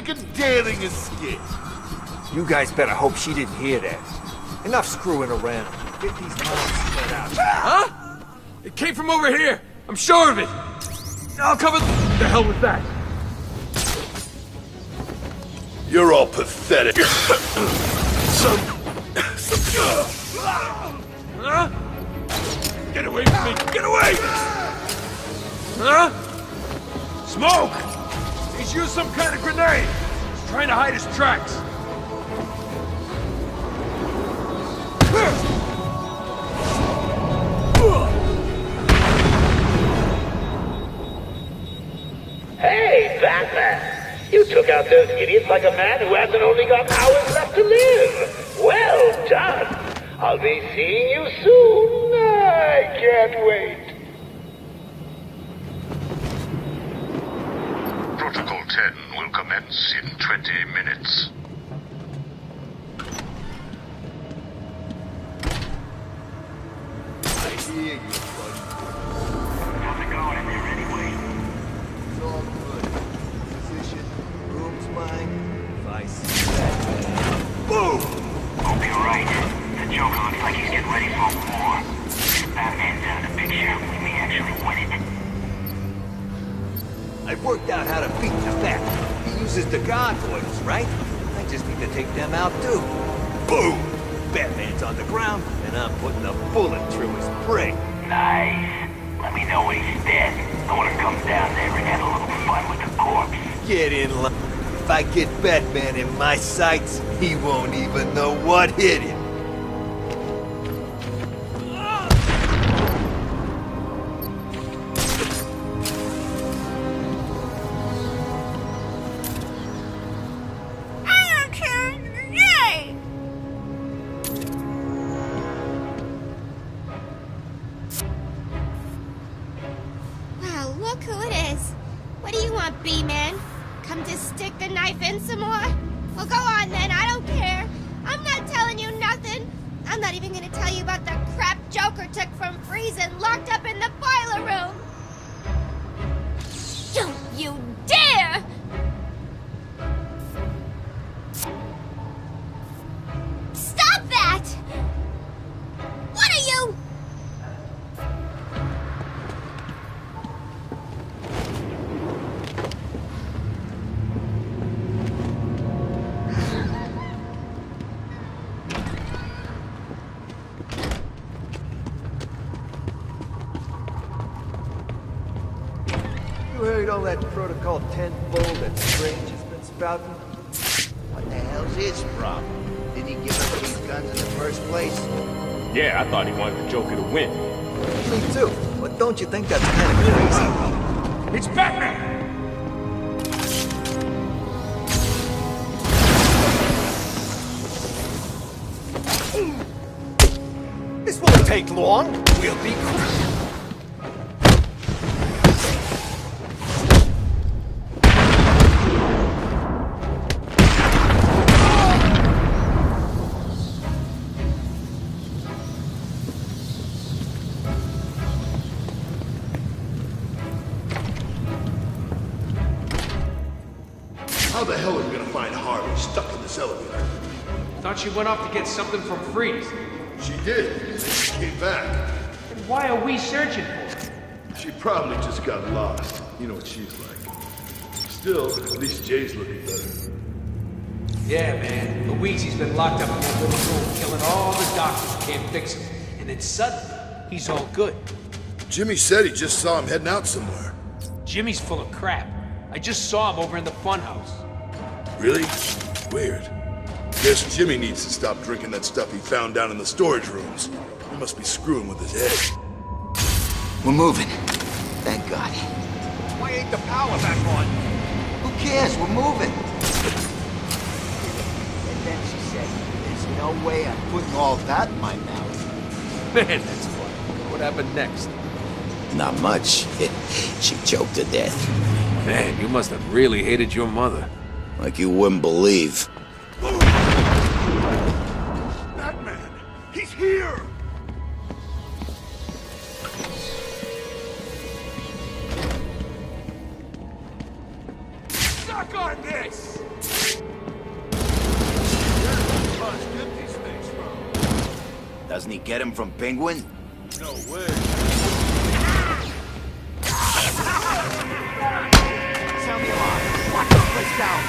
daring escape. You guys better hope she didn't hear that. Enough screwing around. Get these mouths spread out. Huh? It came from over here. I'm sure of it. I'll cover. The hell was that? You're all pathetic. Huh? Get away from me! Get away! Huh? Smoke! He's used some kind of grenade. He's trying to hide his tracks. Hey, Batman! You took out those idiots like a man who hasn't only got hours left to live. Well done. I'll be seeing you soon. I can't wait. Protocol 10 will commence in 20 minutes. I hear you, buddy. How's it going in there anyway? It's all good. Position, room's mine. If I see that, boom! Hope you're right. The Joker looks like he's getting ready for a war. If Batman's out of the picture, we may actually win it. I've worked out how to beat the Bat. He uses the gargoyles, right? I just need to take them out too. Boom! Batman's on the ground, and I'm putting a bullet through his brain. Nice. Let me know when he's dead. I want to come down there and have a little fun with the corpse. Get in line. If I get Batman in my sights, he won't even know what hit him. Wow, look who it is. What do you want, B-Man? Come to stick the knife in some more? Well, go on then, I don't care. I'm not telling you nothing. I'm not even gonna tell you about the crap Joker took from Freeze and locked up in the boiler room. Don't you dare! Stop that! What are you? You heard all that Protocol 10 bull that Strange has been spouting? What the hell's his problem? Didn't he give us these guns in the first place? Yeah, I thought he wanted the Joker to win. Me too, but don't you think that's kind of crazy? It's Batman! This won't take long. We'll be quick. How the hell are we gonna find Harley stuck in this elevator? Thought she went off to get something from Freeze. She did, and then she came back. And why are we searching for her? She probably just got lost. You know what she's like. Still, at least Jay's looking better. Yeah, man. Luigi's been locked up in that little room, killing all the doctors who can't fix him. And then suddenly, he's all good. Jimmy said he just saw him heading out somewhere. Jimmy's full of crap. I just saw him over in the funhouse. Really? Weird. Guess Jimmy needs to stop drinking that stuff he found down in the storage rooms. He must be screwing with his head. We're moving. Thank God. Why ain't the power back on? Who cares? We're moving. And then she said, there's no way I'm putting all that in my mouth. Man, that's fun. What happened next? Not much. She choked to death. Man, you must have really hated your mother. Like you wouldn't believe. Batman! He's here! Suck on this! Doesn't he get him from Penguin? No way. Sound the alarm. Lock this place down.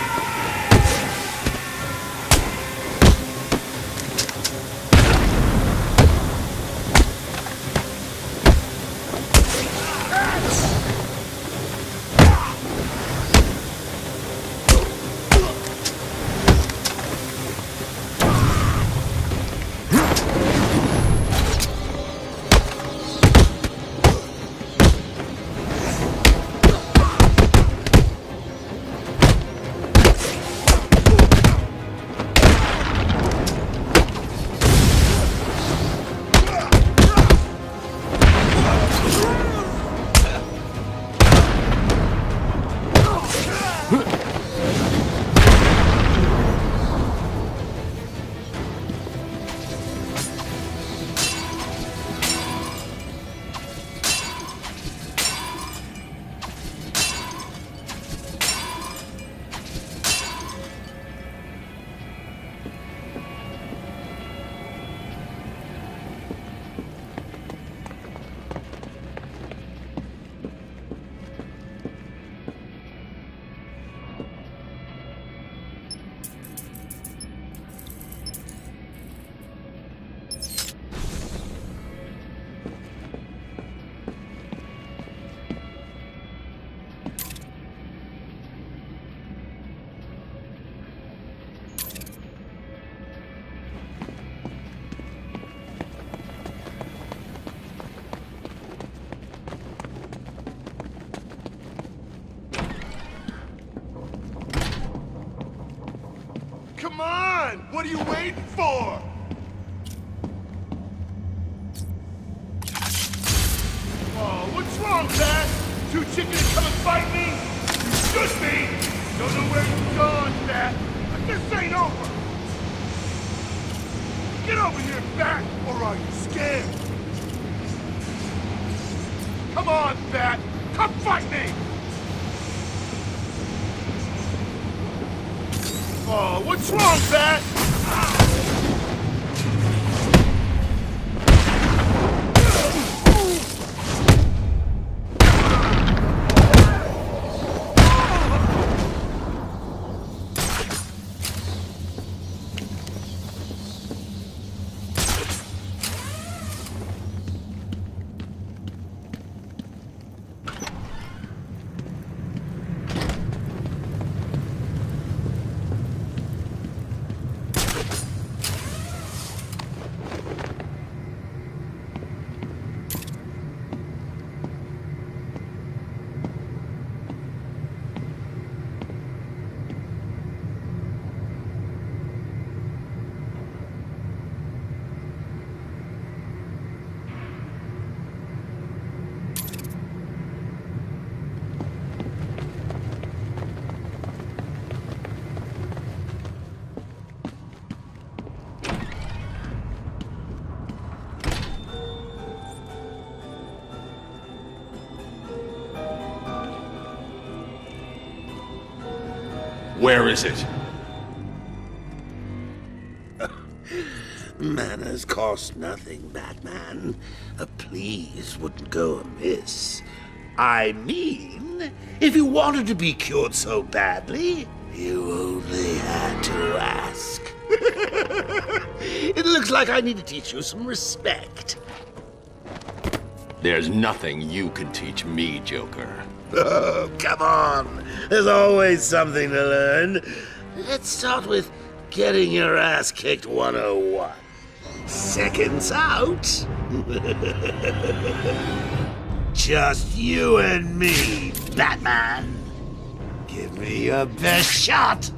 Come on! What are you waiting for? Oh, what's wrong, Pat? Too chicken to come and fight me? You should be! Don't know where you've gone, Pat. But this ain't over! Get over here, Bat! Or are you scared? Come on, Bat! Come fight me! Oh, what's wrong, Bat? Where is it? Manners cost nothing, Batman. A please wouldn't go amiss. I mean, if you wanted to be cured so badly, you only had to ask. It looks like I need to teach you some respect. There's nothing you can teach me, Joker. Oh, come on. There's always something to learn. Let's start with getting your ass kicked 101. Seconds out. Just you and me, Batman. Give me your best shot.